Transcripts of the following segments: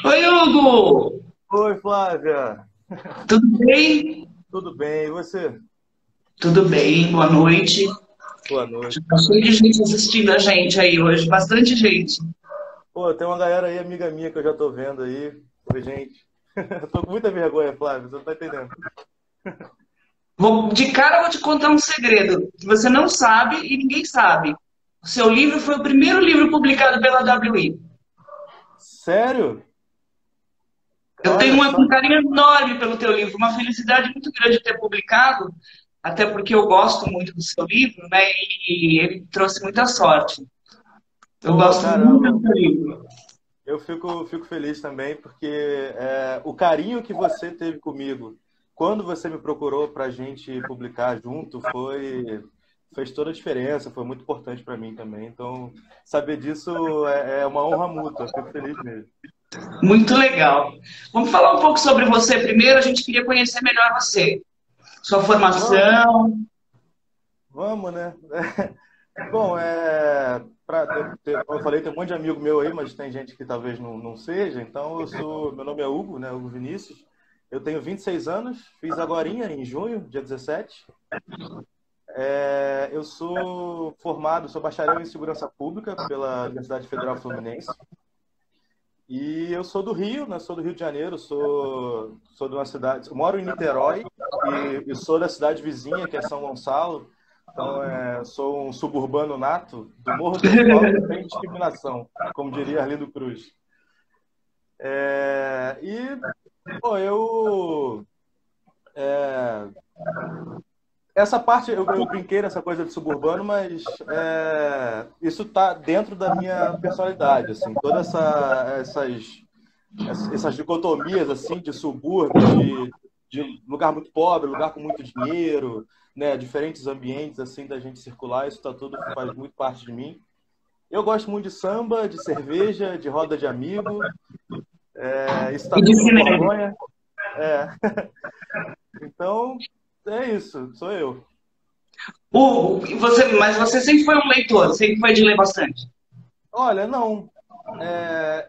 Oi, Hugo! Oi, Flávia. Tudo bem? Tudo bem? E você? Tudo bem, boa noite. Boa noite. Tá cheio de gente assistindo a gente aí hoje, bastante gente. Pô, tem uma galera aí, amiga minha, que eu já tô vendo aí. Oi, gente. Eu tô com muita vergonha, Flávia, você não tá entendendo. De cara, eu vou te contar um segredo que você não sabe e ninguém sabe. O seu livro foi o primeiro livro publicado pela WI. Sério? Eu tenho Olha só. um carinho enorme pelo teu livro, uma felicidade muito grande de ter publicado, até porque eu gosto muito do seu livro, né? E ele me trouxe muita sorte. Eu Pô, gosto muito caramba. do seu livro. Eu fico feliz também, porque o carinho que você teve comigo quando você me procurou pra gente publicar junto fez toda a diferença, foi muito importante pra mim também. Então, saber disso é uma honra mútua, eu fico feliz mesmo. Muito legal. Vamos falar um pouco sobre você primeiro. A gente queria conhecer melhor você, sua Vamos, formação. vamos, né? Bom, como eu falei, tem um monte de amigo meu aí, mas tem gente que talvez não seja. Então, meu nome é Hugo, né? Hugo Vinícius. Eu tenho 26 anos, fiz agorinha em junho, dia 17. Eu sou bacharel em segurança pública pela Universidade Federal Fluminense. E eu sou do Rio, né? Sou do Rio de Janeiro, sou de uma cidade, eu moro em Niterói e sou da cidade vizinha, que é São Gonçalo. Então, sou um suburbano nato do Morro do Asfalto sem discriminação, como diria Arlindo Cruz. É, e, pô, eu... é, essa parte, eu brinquei nessa coisa de suburbano, mas isso tá dentro da minha personalidade, assim. Essas dicotomias, assim, de subúrbio, de lugar muito pobre, lugar com muito dinheiro, né? Diferentes ambientes, assim, da gente circular, isso tá tudo, faz muito parte de mim. Eu gosto muito de samba, de cerveja, de roda de amigo, isso E tá de tudo no cinema. Borgonha. É. Então, é isso, sou eu. Mas você sempre foi um leitor, sempre foi de ler bastante. Olha, não.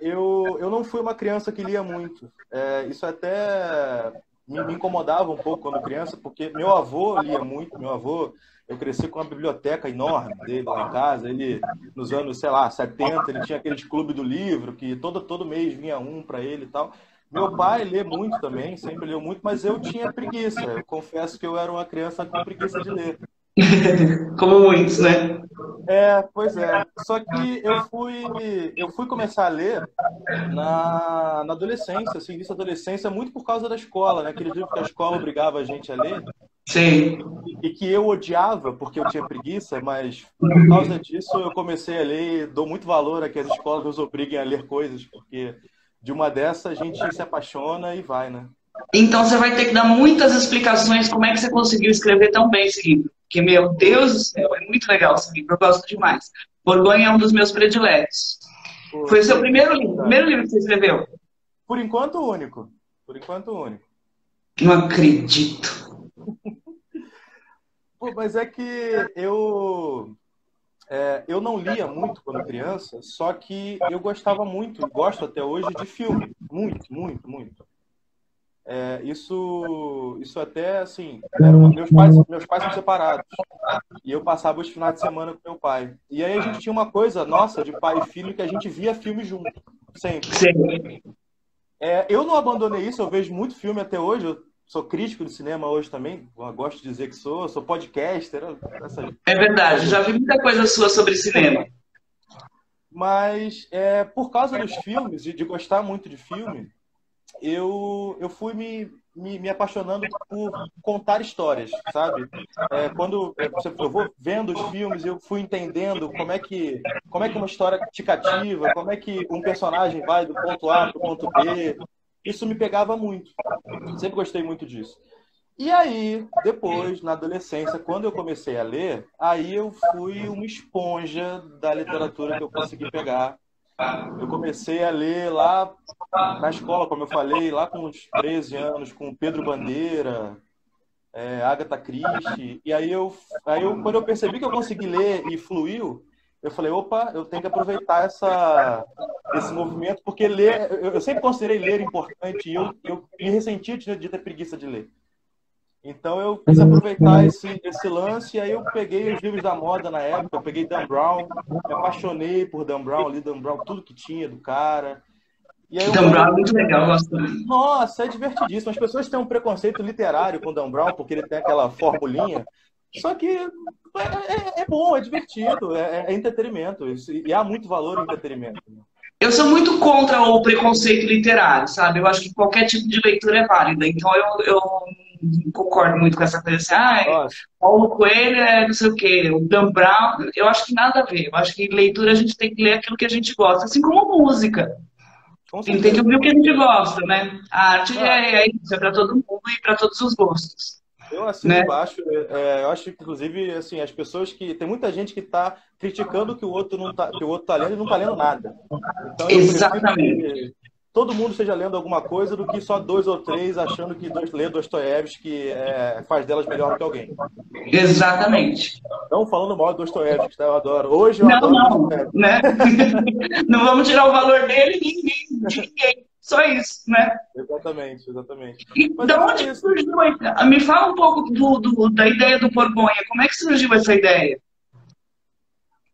Eu não fui uma criança que lia muito. Isso até me incomodava um pouco quando criança, porque meu avô lia muito. Meu avô, eu cresci com uma biblioteca enorme dele lá em casa. Ele, nos anos, sei lá, 70, ele tinha aqueles clubes do livro, que todo mês vinha um para ele e tal. Meu pai lê muito também, sempre leu muito, mas eu tinha preguiça. Eu confesso que eu era uma criança com preguiça de ler. Como muitos, né? Pois é. Só que eu fui começar a ler na adolescência, assim, início da adolescência, muito por causa da escola, né? Aquele livro que a escola obrigava a gente a ler Sim. e que eu odiava porque eu tinha preguiça, mas por causa disso eu comecei a ler e dou muito valor a que as escolas nos obriguem a ler coisas, porque de uma dessas a gente se apaixona e vai, né? Então você vai ter que dar muitas explicações como é que você conseguiu escrever tão bem esse livro. Porque, meu Deus do céu, é muito legal esse livro, eu gosto demais. Borgonha é um dos meus prediletos. Pô, Foi o seu obrigado. primeiro livro que você escreveu? Por enquanto único. Por enquanto único. Não acredito. Pô, mas é que eu não lia muito quando criança, só que eu gostava muito, gosto até hoje, de filme. Muito, muito, muito. Isso até, assim, meus pais são separados. E eu passava os finais de semana com meu pai. E aí a gente tinha uma coisa nossa, de pai e filho, que a gente via filme junto, sempre. Sim. Eu não abandonei isso, eu vejo muito filme até hoje, eu sou crítico de cinema hoje também, eu gosto de dizer que sou podcaster, essas É verdade, coisas. já vi muita coisa sua sobre cinema. Mas por causa dos filmes e de gostar muito de filme, eu fui me apaixonando por contar histórias, sabe? Eu vou vendo os filmes, eu fui entendendo como é que uma história te cativa, como é que um personagem vai do ponto A para o ponto B. Isso me pegava muito. Sempre gostei muito disso. E aí, depois, na adolescência, quando eu comecei a ler, aí eu fui uma esponja da literatura que eu consegui pegar. Eu comecei a ler lá na escola, como eu falei, lá com uns 13 anos, com Pedro Bandeira, Agatha Christie. E aí quando eu percebi que eu consegui ler e fluiu, eu falei, opa, eu tenho que aproveitar esse movimento, porque ler, eu sempre considerei ler importante e eu me ressentia de ter preguiça de ler. Então eu quis aproveitar esse lance, e aí eu peguei os livros da moda na época, eu peguei Dan Brown, me apaixonei por Dan Brown, li Dan Brown, tudo que tinha do cara. E aí Dan Brown é muito legal, eu gosto também. nossa, é divertidíssimo. As pessoas têm um preconceito literário com o Dan Brown, porque ele tem aquela formulinha, só que é bom, é divertido, é entretenimento, e há muito valor em entretenimento. Eu sou muito contra o preconceito literário, sabe? Eu acho que qualquer tipo de leitura é válida. Então eu não concordo muito com essa coisa assim, Nossa, Paulo Coelho é não sei o quê, o Dan Brown. Eu acho que nada a ver. Eu acho que leitura a gente tem que ler aquilo que a gente gosta, assim como música. com Tem que certeza. ouvir o que a gente gosta, né? A arte Ah, é isso, é para todo mundo e para todos os gostos, eu assino né? embaixo. Eu acho que, inclusive, assim, as pessoas que. Tem muita gente que está criticando que o outro não tá, que o outro está lendo e não está lendo nada. Então eu prefiro Exatamente. que todo mundo esteja lendo alguma coisa do que só dois ou três achando que ler Dostoiévski faz delas melhor do que alguém. Exatamente. Não falando mal de Dostoiévski, tá? Eu adoro. Hoje eu Não, adoro não, Dostoiévski. né? Não vamos tirar o valor dele de ninguém. Só isso, né? Exatamente, exatamente. E Mas da acho que onde é que isso. surgiu a ideia? Me fala um pouco da ideia do Borgonha. Como é que surgiu essa ideia?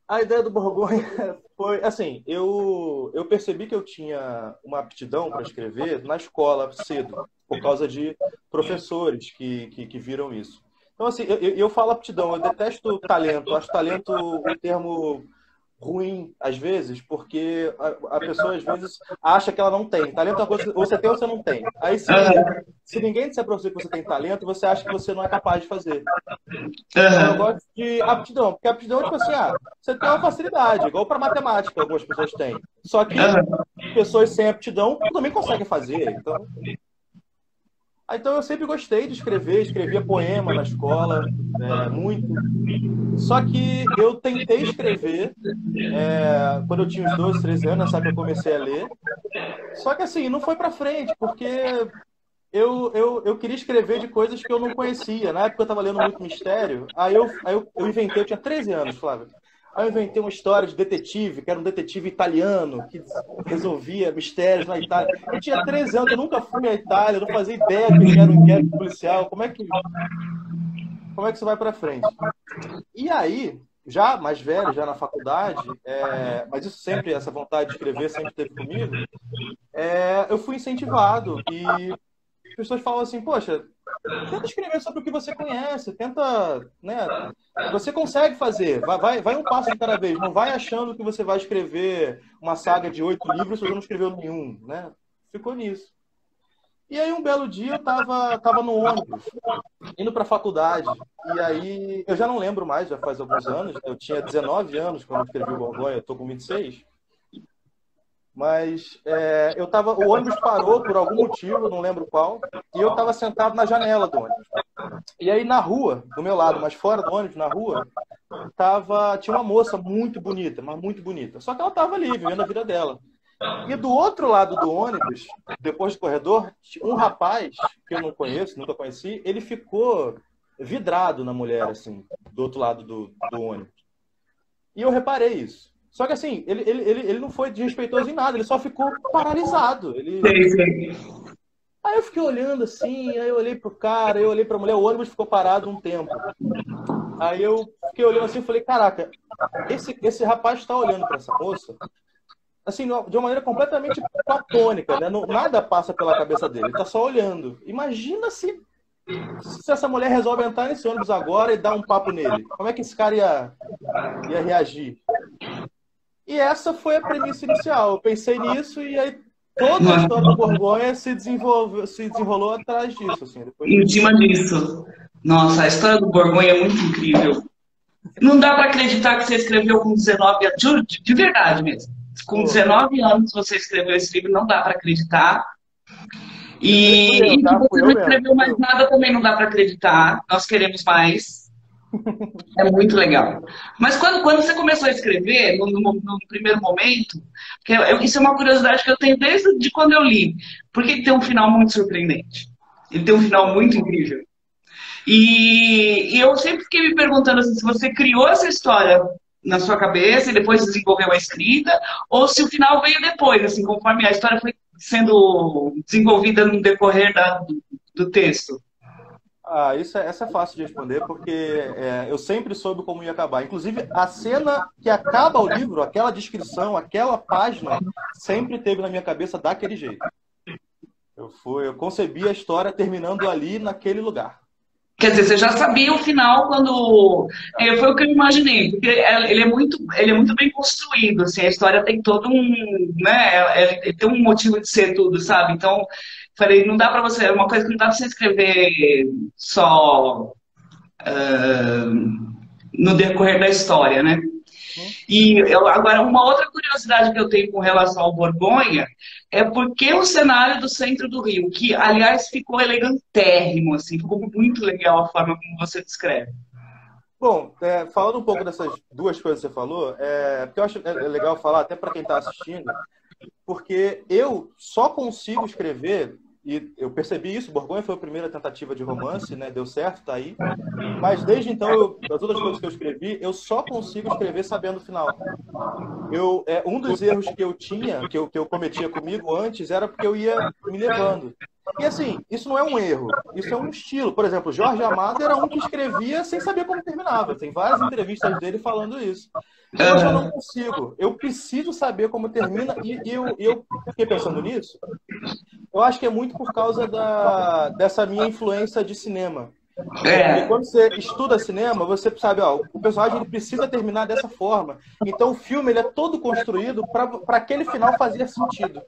A ideia do Borgonha foi assim, eu percebi que eu tinha uma aptidão para escrever na escola cedo, por causa de professores que viram isso. Então, assim, eu falo aptidão, eu detesto talento, acho talento um termo ruim, às vezes, porque a pessoa, às vezes, acha que ela não tem. Talento é uma coisa que você tem ou você não tem. Aí, Aham, se ninguém disser para você que você tem talento, você acha que você não é capaz de fazer. Então, eu aham, gosto de aptidão, porque aptidão é tipo assim, você tem uma facilidade, igual para matemática, algumas pessoas têm. Só que aham. pessoas sem aptidão também conseguem fazer. Então eu sempre gostei de escrever, escrevia poema na escola, muito. Só que eu tentei escrever quando eu tinha uns 12, 13 anos, nessa época eu comecei a ler. Só que assim, não foi para frente, porque eu queria escrever de coisas que eu não conhecia. Na época eu estava lendo muito mistério. Aí eu inventei, eu tinha 13 anos, Flávio. Aí eu inventei uma história de detetive, que era um detetive italiano, que resolvia mistérios na Itália. Eu tinha 13 anos, eu nunca fui à Itália, eu não fazia ideia do que era um inquérito policial. Como é que isso vai para frente? E aí, já mais velho, já na faculdade, mas isso sempre, essa vontade de escrever sempre teve comigo, eu fui incentivado e as pessoas falam assim, poxa, tenta escrever sobre o que você conhece, tenta, né? Você consegue fazer, vai um passo de cada vez, não vai achando que você vai escrever uma saga de 8 livros se você não escreveu nenhum, né? Ficou nisso. E aí um belo dia eu tava no ônibus, indo para a faculdade, e aí eu já não lembro mais, já faz alguns anos, eu tinha 19 anos quando eu escrevi o Borgonha, eu tô com 26. Mas o ônibus parou por algum motivo, não lembro qual, e eu estava sentado na janela do ônibus. E aí na rua, do meu lado, mas fora do ônibus, na rua, tinha uma moça muito bonita, mas muito bonita. Só que ela estava ali, vivendo a vida dela. E do outro lado do ônibus, depois do corredor, um rapaz, que eu não conheço, nunca conheci, ele ficou vidrado na mulher, assim, do outro lado do ônibus. E eu reparei isso. Só que assim, ele não foi desrespeitoso em nada, ele só ficou paralisado. Sei, sei. Aí eu fiquei olhando assim, aí eu olhei pro cara, eu olhei pra mulher, o ônibus ficou parado um tempo. Aí eu fiquei olhando assim e falei, caraca, esse rapaz está olhando para essa moça, assim, de uma maneira completamente platônica, né? Nada passa pela cabeça dele, ele tá só olhando. Imagina se essa mulher resolve entrar nesse ônibus agora e dar um papo nele. Como é que esse cara ia reagir? E essa foi a premissa inicial. Eu pensei nisso e aí toda a história do Borgonha se desenrolou atrás disso, assim, depois Em disso. cima disso. Nossa, a história do Borgonha é muito incrível. Não dá para acreditar que você escreveu com 19 anos, juro, de verdade mesmo. Com Pô, 19 anos você escreveu esse livro, não dá para acreditar. fui eu, E que tá? você Fui não eu mesmo. escreveu mais nada também não dá para acreditar. Nós queremos mais. É muito legal. Mas quando você começou a escrever, no primeiro momento, isso é uma curiosidade que eu tenho desde de quando eu li, porque ele tem um final muito surpreendente. Ele tem um final muito incrível. E eu sempre fiquei me perguntando assim, se você criou essa história na sua cabeça e depois desenvolveu a escrita, ou se o final veio depois, assim, conforme a história foi sendo desenvolvida no decorrer do texto. Ah, essa é fácil de responder, porque eu sempre soube como ia acabar. Inclusive, a cena que acaba o livro, aquela descrição, aquela página, sempre teve na minha cabeça daquele jeito. Eu concebi a história terminando ali, naquele lugar. Quer dizer, você já sabia o final quando. Foi o que eu imaginei, porque ele é muito bem construído, assim, a história tem todo um. Né, ele tem um motivo de ser tudo, sabe? Então, falei, não dá pra você. É uma coisa que não dá pra você escrever só no decorrer da história, né? Agora, uma outra curiosidade que eu tenho com relação ao Borgonha é porque o cenário do centro do Rio, que, aliás, ficou elegantérrimo, assim, ficou muito legal a forma como você descreve. Bom, falando um pouco dessas duas coisas que você falou, porque eu acho legal falar até para quem está assistindo, porque eu só consigo escrever, e eu percebi isso, Borgonha foi a primeira tentativa de romance, né? Deu certo, tá aí. Mas desde então, das outras coisas que eu escrevi, eu só consigo escrever sabendo o final. Um dos erros que eu tinha, que eu cometia comigo antes, era porque eu ia me levando. E assim, isso não é um erro, isso é um estilo. Por exemplo, Jorge Amado era um que escrevia sem saber como terminava. Tem várias entrevistas dele falando isso. E hoje eu não consigo. Eu preciso saber como termina. E eu fiquei pensando nisso. Eu acho que é muito por causa dessa minha influência de cinema. Porque quando você estuda cinema, você sabe, ó, o personagem ele precisa terminar dessa forma. Então o filme ele é todo construído para aquele final fazer sentido.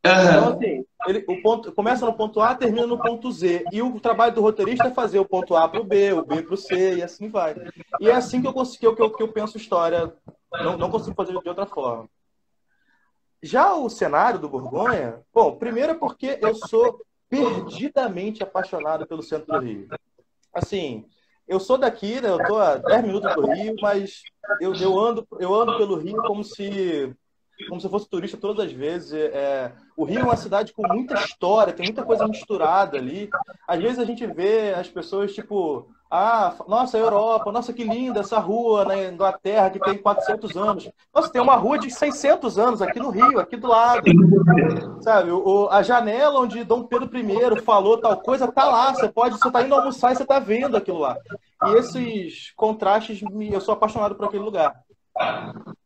Então, assim, o ponto começa no ponto A, termina no ponto Z. E o trabalho do roteirista é fazer o ponto A para o B para o C, e assim vai. E é assim que eu penso história. Não consigo fazer de outra forma. Já o cenário do Borgonha, bom, primeiro é porque eu sou perdidamente apaixonado pelo centro do Rio. Assim, eu sou daqui, né? Eu tô a 10 minutos do Rio, mas eu ando pelo Rio como se eu fosse turista todas as vezes. O Rio é uma cidade com muita história, tem muita coisa misturada ali. Às vezes a gente vê as pessoas tipo, nossa, Europa, nossa, que linda essa rua na Inglaterra que tem 400 anos. Nossa, tem uma rua de 600 anos aqui no Rio, aqui do lado. Sabe, a janela onde Dom Pedro I falou tal coisa tá lá. Você tá indo almoçar e você tá vendo aquilo lá. E esses contrastes, eu sou apaixonado por aquele lugar.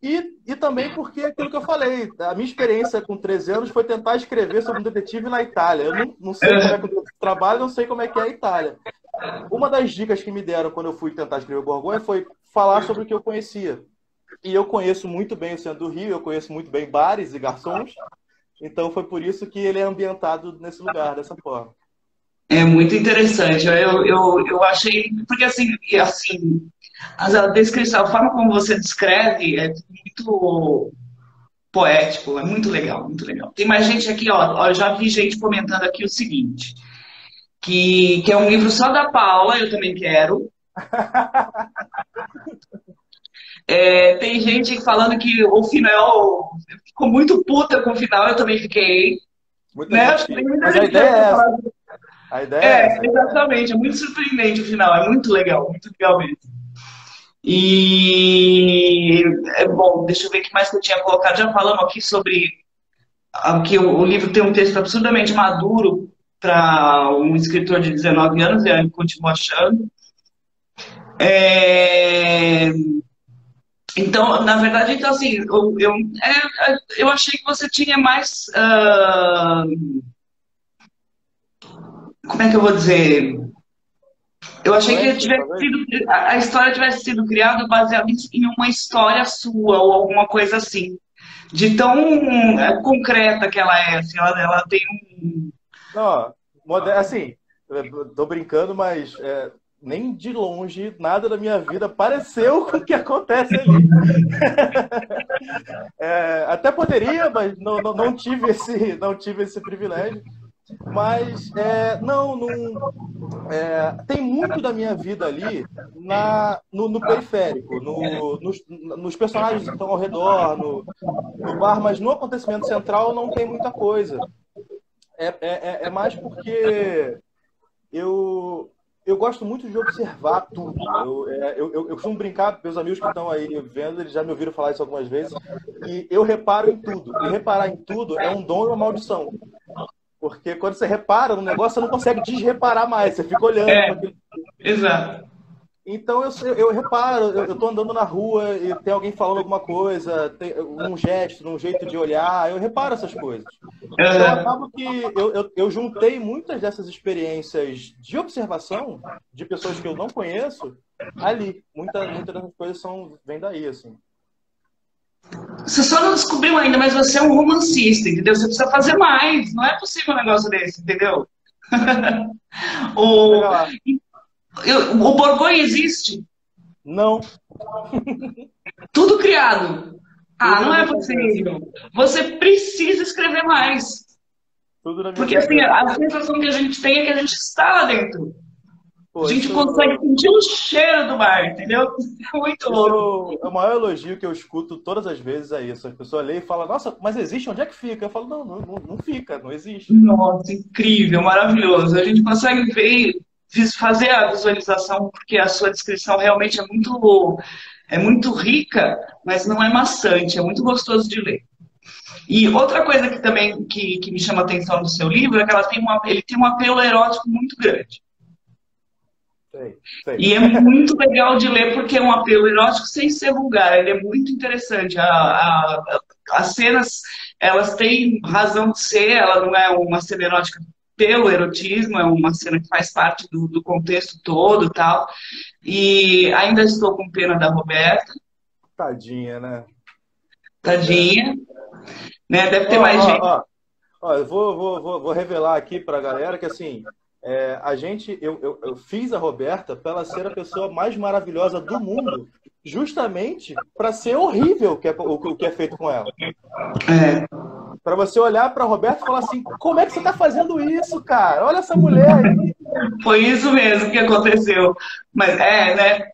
E também porque aquilo que eu falei, a minha experiência com 13 anos foi tentar escrever sobre um detetive na Itália. Eu não sei como é que eu trabalho, não sei como é que é a Itália. Uma das dicas que me deram quando eu fui tentar escrever Borgonha foi falar sobre o que eu conhecia. E eu conheço muito bem o centro do Rio, eu conheço muito bem bares e garçons. Então foi por isso que ele é ambientado nesse lugar, dessa forma. É muito interessante. Eu achei. Porque assim, a descrição, a forma como você descreve é muito poético, é muito legal, muito legal. Tem mais gente aqui, ó, eu já vi gente comentando aqui o seguinte, que é um livro só da Paula, eu também quero. Tem gente falando que o final ficou muito puta com o final, eu também fiquei. Né? Mas a ideia é essa. A ideia é essa. Exatamente, é muito surpreendente o final, é muito legal mesmo. E bom, deixa eu ver o que mais que eu tinha colocado. Já falamos aqui sobre que o livro tem um texto absurdamente maduro para um escritor de 19 anos, e eu continuo achando. Então, na verdade, então, assim, eu achei que você tinha mais. Como é que eu vou dizer? Eu achei que a história tivesse sido criada baseada em uma história sua ou alguma coisa assim. De tão concreta que ela é. Assim, ela tem um. Não, assim, tô brincando, mas nem de longe nada da minha vida pareceu com o que acontece ali. Até poderia, mas não tive esse privilégio. Mas tem muito da minha vida ali no periférico, nos personagens que estão ao redor, no bar, mas no acontecimento central não tem muita coisa. É mais porque eu gosto muito de observar tudo. Eu costumo brincar, meus amigos que estão aí vendo, eles já me ouviram falar isso algumas vezes, e eu reparo em tudo. E reparar em tudo é um dom e uma maldição. Porque quando você repara no negócio, você não consegue desreparar mais, você fica olhando para É, aquilo. exato. Então eu reparo, eu tô andando na rua e tem alguém falando alguma coisa, tem um gesto, um jeito de olhar, eu reparo essas coisas. Então Aham. acaba que eu juntei muitas dessas experiências de observação de pessoas que eu não conheço ali. Muitas dessas coisas vêm daí, assim. Você só não descobriu ainda, mas você é um romancista, entendeu? Você precisa fazer mais. Não é possível um negócio desse, entendeu? Pega O, lá. o Borgonha existe. Não, Tudo criado. Ah, tudo não na é minha cabeça. possível. Você precisa escrever mais. Tudo na minha Porque assim, cabeça. a sensação que a gente tem é que a gente está lá dentro. A Pô, gente consegue sentir o cheiro do mar, entendeu? É muito louco. isso é o maior elogio que eu escuto todas as vezes é isso. As pessoas leem e falam, nossa, mas existe? Onde é que fica? Eu falo, não fica, não existe. Nossa, incrível, maravilhoso. A gente consegue ver, fazer a visualização, porque a sua descrição realmente é muito rica, mas não é maçante, é muito gostoso de ler. E outra coisa que também que me chama a atenção no seu livro é que ele tem um apelo erótico muito grande. Sei, sei. E é muito legal de ler porque é um apelo erótico sem ser vulgar. Ele é muito interessante. As cenas, elas têm razão de ser. Ela não é uma cena erótica pelo erotismo, é uma cena que faz parte do contexto todo, tal. E ainda estou com pena da Roberta, Tadinha, né? Pois é. tadinha, né? Deve Ó, ter mais ó, gente. ó. Ó, eu vou revelar aqui pra galera que, assim, eu fiz a Roberta pra ela ser a pessoa mais maravilhosa do mundo, justamente para ser horrível o que é feito com ela. É, Para você olhar pra Roberta e falar assim, como é que você tá fazendo isso, cara? Olha essa mulher aí. foi isso mesmo que aconteceu. Mas né?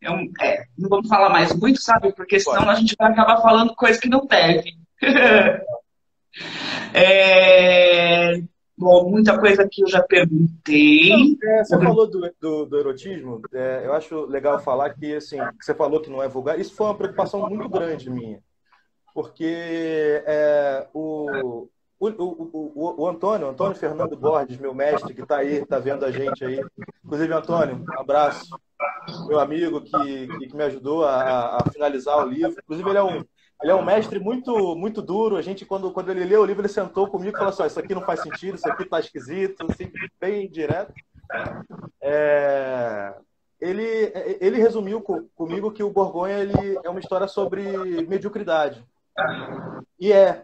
Não vamos falar mais muito, sabe? Porque senão Pode. a gente vai acabar falando coisa que não deve. É. É, bom, muita coisa que eu já Não, perguntei. você falou do erotismo, eu acho legal falar que, assim, que você falou que não é vulgar, isso foi uma preocupação muito grande minha, porque o Antônio Fernando Borges, meu mestre, que está aí, está vendo a gente aí, inclusive, Antônio, um abraço, meu amigo que me ajudou a finalizar o livro, inclusive ele é um mestre muito, muito duro. A gente, quando ele leu o livro, ele sentou comigo e falou assim: ó, isso aqui não faz sentido, isso aqui tá esquisito, assim, bem direto. É, ele resumiu comigo que o Borgonha ele é uma história sobre mediocridade. E né?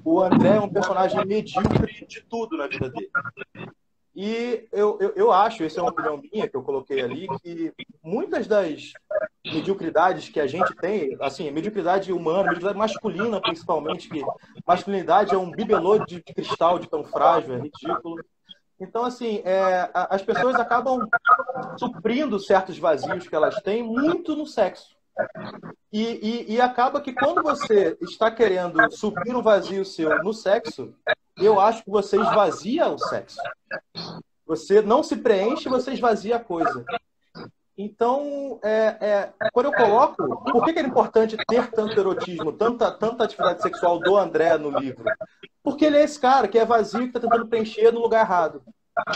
O André é um personagem medíocre de tudo na vida dele. E eu acho, essa é uma opinião minha que eu coloquei ali, que muitas das mediocridades que a gente tem, assim, mediocridade humana, mediocridade masculina principalmente, que masculinidade é um bibelô de cristal de tão frágil, é ridículo. Então, assim, as pessoas acabam suprindo certos vazios que elas têm muito no sexo. E acaba que quando você está querendo suprir um vazio seu no sexo, eu acho que você esvazia o sexo. Você não se preenche, você esvazia a coisa. Então, quando eu coloco... Por que é importante ter tanto erotismo, tanta atividade sexual do André no livro? Porque ele é esse cara que é vazio, que está tentando preencher no lugar errado.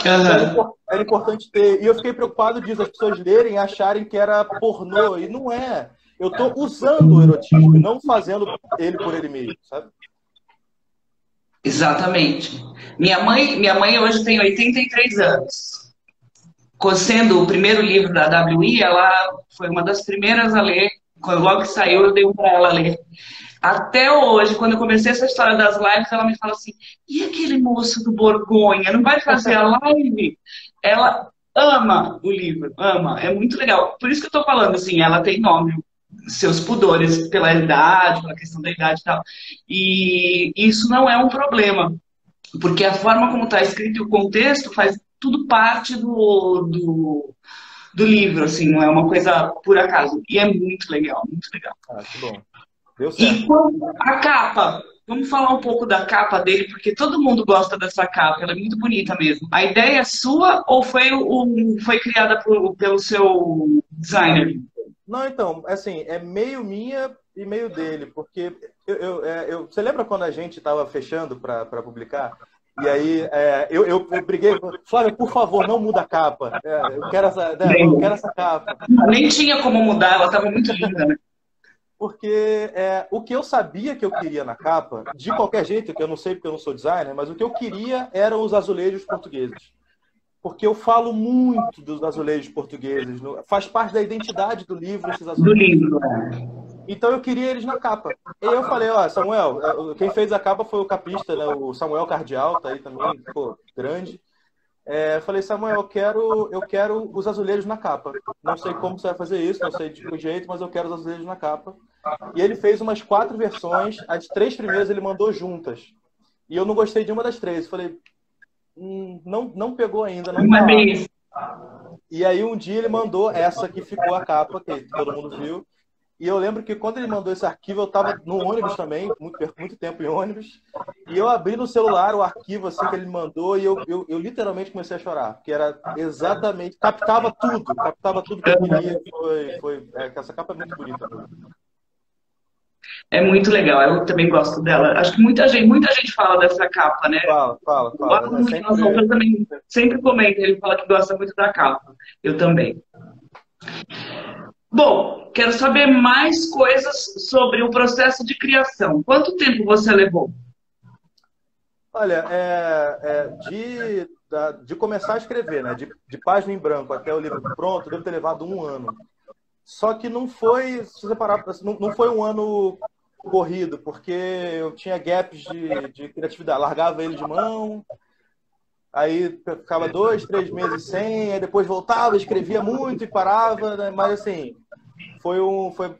Então, era importante ter. E eu fiquei preocupado disso, as pessoas lerem e acharem que era pornô. E não é. Eu estou usando o erotismo e não fazendo ele por ele mesmo, sabe? Exatamente. Minha mãe hoje tem 83 anos. Sendo o primeiro livro da WI, ela foi uma das primeiras a ler. Quando logo que saiu, eu dei um para ela ler. Até hoje, quando eu comecei essa história das lives, ela me fala assim: e aquele moço do Borgonha, não vai fazer a live? Ela ama o livro, ama, é muito legal. Por isso que eu tô falando assim, ela tem nome, seus pudores pela idade, pela questão da idade e tal. E isso não é um problema, porque a forma como está escrito e o contexto faz tudo parte do livro, assim, não é uma coisa por acaso. E é muito legal, muito legal. Ah, que bom. Deu E certo. quando a capa? Vamos falar um pouco da capa dele, porque todo mundo gosta dessa capa, ela é muito bonita mesmo. A ideia é sua ou foi criada pelo seu designer? Não, então, assim, é meio minha e meio dele, porque você lembra quando a gente estava fechando para publicar? E aí eu briguei, Flávia, por favor, não muda a capa. Eu quero essa capa. Nem tinha como mudar, ela estava muito linda, né? Porque o que eu sabia que eu queria na capa, de qualquer jeito, que eu não sei porque eu não sou designer, mas o que eu queria eram os azulejos portugueses. Porque eu falo muito dos azulejos portugueses. Faz parte da identidade do livro esses azulejos. Do livro. Então eu queria eles na capa. E eu falei, ó, Samuel, quem fez a capa foi o capista, né? O Samuel Cardial, tá aí também, pô, grande. Eu falei, Samuel, eu quero os azulejos na capa. Não sei como você vai fazer isso, não sei de que jeito, mas eu quero os azulejos na capa. E ele fez umas 4 versões, as 3 primeiras ele mandou juntas. E eu não gostei de uma das 3. Eu falei, não pegou ainda, não tá lá. E aí um dia ele mandou essa que ficou a capa, que todo mundo viu. E eu lembro que quando ele mandou esse arquivo, eu estava no ônibus também, muito tempo em ônibus, e eu abri no celular o arquivo assim que ele mandou e eu literalmente comecei a chorar, porque era exatamente, captava tudo que eu queria. Essa capa é muito bonita. É muito legal, eu também gosto dela. Acho que muita gente fala dessa capa, né? Fala. Nosso autor também sempre comenta, ele fala que gosta muito da capa. Eu também. Bom, quero saber mais coisas sobre o processo de criação. Quanto tempo você levou? Olha, de começar a escrever, né? De página em branco até o livro pronto, deve ter levado 1 ano. Só que não foi, se você parar, não foi um ano corrido, porque eu tinha gaps de criatividade. Largava ele de mão, aí ficava 2, 3 meses sem, aí depois voltava, escrevia muito e parava, né? Mas assim, foi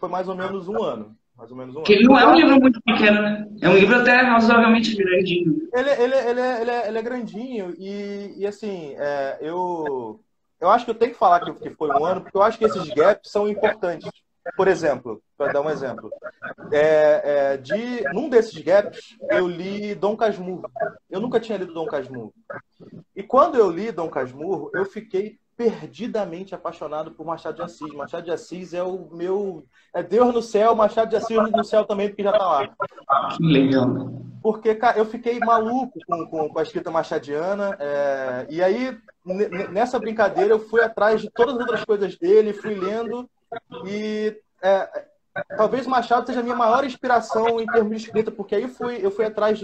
mais ou menos 1 ano. Mais ou menos 1 ano. Que ele não é um livro muito pequeno, né? É um livro até razoavelmente grandinho. Ele é grandinho e assim, eu acho que eu tenho que falar que foi 1 ano, porque eu acho que esses gaps são importantes. Por exemplo, para dar um exemplo, num desses gaps, eu li Dom Casmurro. Eu nunca tinha lido Dom Casmurro. E quando eu li Dom Casmurro, eu fiquei perdidamente apaixonado por Machado de Assis. Machado de Assis é o meu... É Deus no céu, Machado de Assis no céu também, porque já está lá. Que legal. Porque, cara, eu fiquei maluco com a escrita machadiana. E aí, nessa brincadeira, eu fui atrás de todas as outras coisas dele, fui lendo. E talvez Machado seja a minha maior inspiração em termos de escrita, porque aí eu fui atrás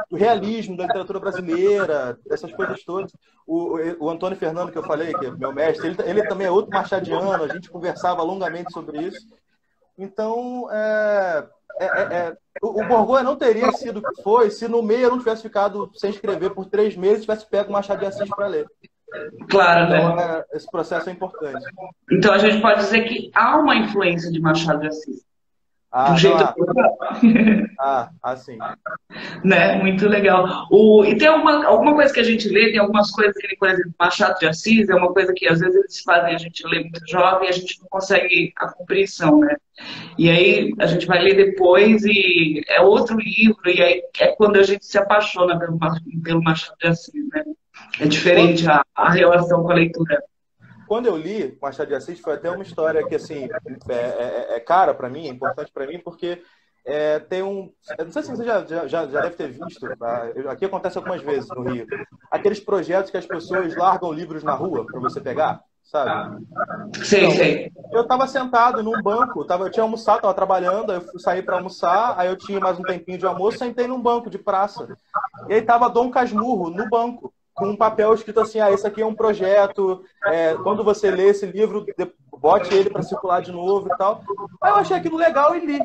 do realismo, da literatura brasileira, dessas coisas todas. O Antônio Fernando, que eu falei, que é meu mestre, ele também é outro machadiano, a gente conversava longamente sobre isso. Então, o Borgonha não teria sido o que foi se no meio eu não tivesse ficado sem escrever por 3 meses e tivesse pego Machado de Assis para ler. Claro, então, né? Esse processo é importante. Então a gente pode dizer que há uma influência de Machado de Assis. Do jeito sim. Né? Muito legal. E tem alguma coisa que a gente lê, tem algumas coisas que, por exemplo, Machado de Assis é uma coisa que às vezes eles fazem a gente ler muito jovem e a gente não consegue a compreensão, né? E aí a gente vai ler depois e é outro livro, e aí é quando a gente se apaixona pelo Machado de Assis, né? É diferente a relação com a leitura. Quando eu li Machado de Assis, foi até uma história que, assim, é cara para mim, é importante para mim, porque tem um... Não sei se você já deve ter visto, tá? Aqui acontece algumas vezes no Rio, aqueles projetos que as pessoas largam livros na rua para você pegar, sabe? Sei. Eu estava sentado num banco, eu tinha almoçado, estava trabalhando, aí eu saí para almoçar, aí eu tinha mais um tempinho de almoço, sentei num banco de praça. E aí estava Dom Casmurro no banco, com um papel escrito assim, esse aqui é um projeto, quando você lê esse livro, bote ele para circular de novo e tal. Aí eu achei aquilo legal e li.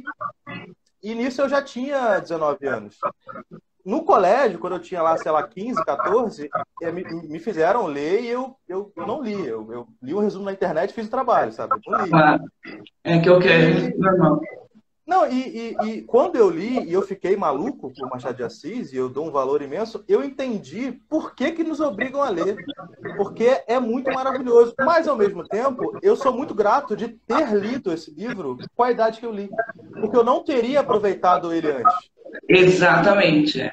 E nisso eu já tinha 19 anos. No colégio, quando eu tinha lá, sei lá, 15, 14, me fizeram ler e eu não li. Eu li um resumo na internet e fiz o trabalho, sabe? Eu não li. É que eu quero, normal. Não, e quando eu li e eu fiquei maluco por Machado de Assis, e eu dou um valor imenso, eu entendi por que nos obrigam a ler. Porque é muito maravilhoso. Mas, ao mesmo tempo, eu sou muito grato de ter lido esse livro com a idade que eu li. Porque eu não teria aproveitado ele antes. Exatamente. É.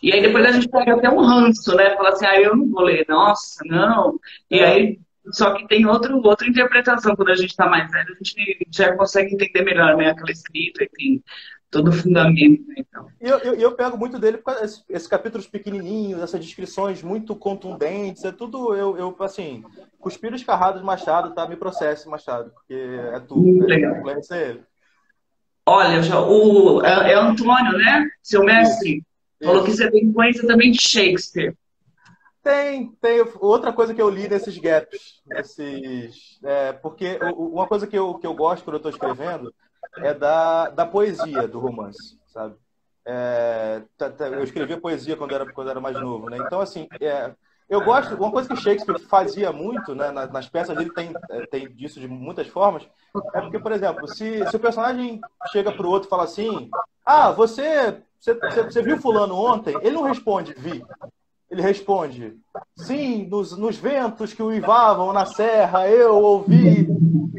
E aí depois a gente pega até um ranço, né? Fala assim, eu não vou ler, nossa, não. E É, aí, só que tem outra interpretação, quando a gente está mais velho, a gente já consegue entender melhor, né? Aquela escrita, e tem todo o fundamento, né? Então. e eu pego muito dele por causa esses capítulos pequenininhos, essas descrições muito contundentes, é tudo, assim, cuspir escarrado de Machado, tá? Me processe, Machado, porque é tu, Muito né? legal. Influência é ele. Olha, é Antônio, né? Seu Isso, mestre, falou que isso. você tem influência também de Shakespeare. Tem outra coisa que eu li nesses gaps, porque uma coisa que eu gosto quando eu estou escrevendo é da poesia do romance, sabe? Eu escrevia poesia quando era mais novo, né? Então, assim, eu gosto. Uma coisa que Shakespeare fazia muito, né, nas peças dele tem disso de muitas formas, é porque, por exemplo, se o personagem chega para o outro e fala assim: Ah, você viu fulano ontem? Ele não responde, vi. Ele responde: Sim, nos ventos que uivavam na serra, eu ouvi.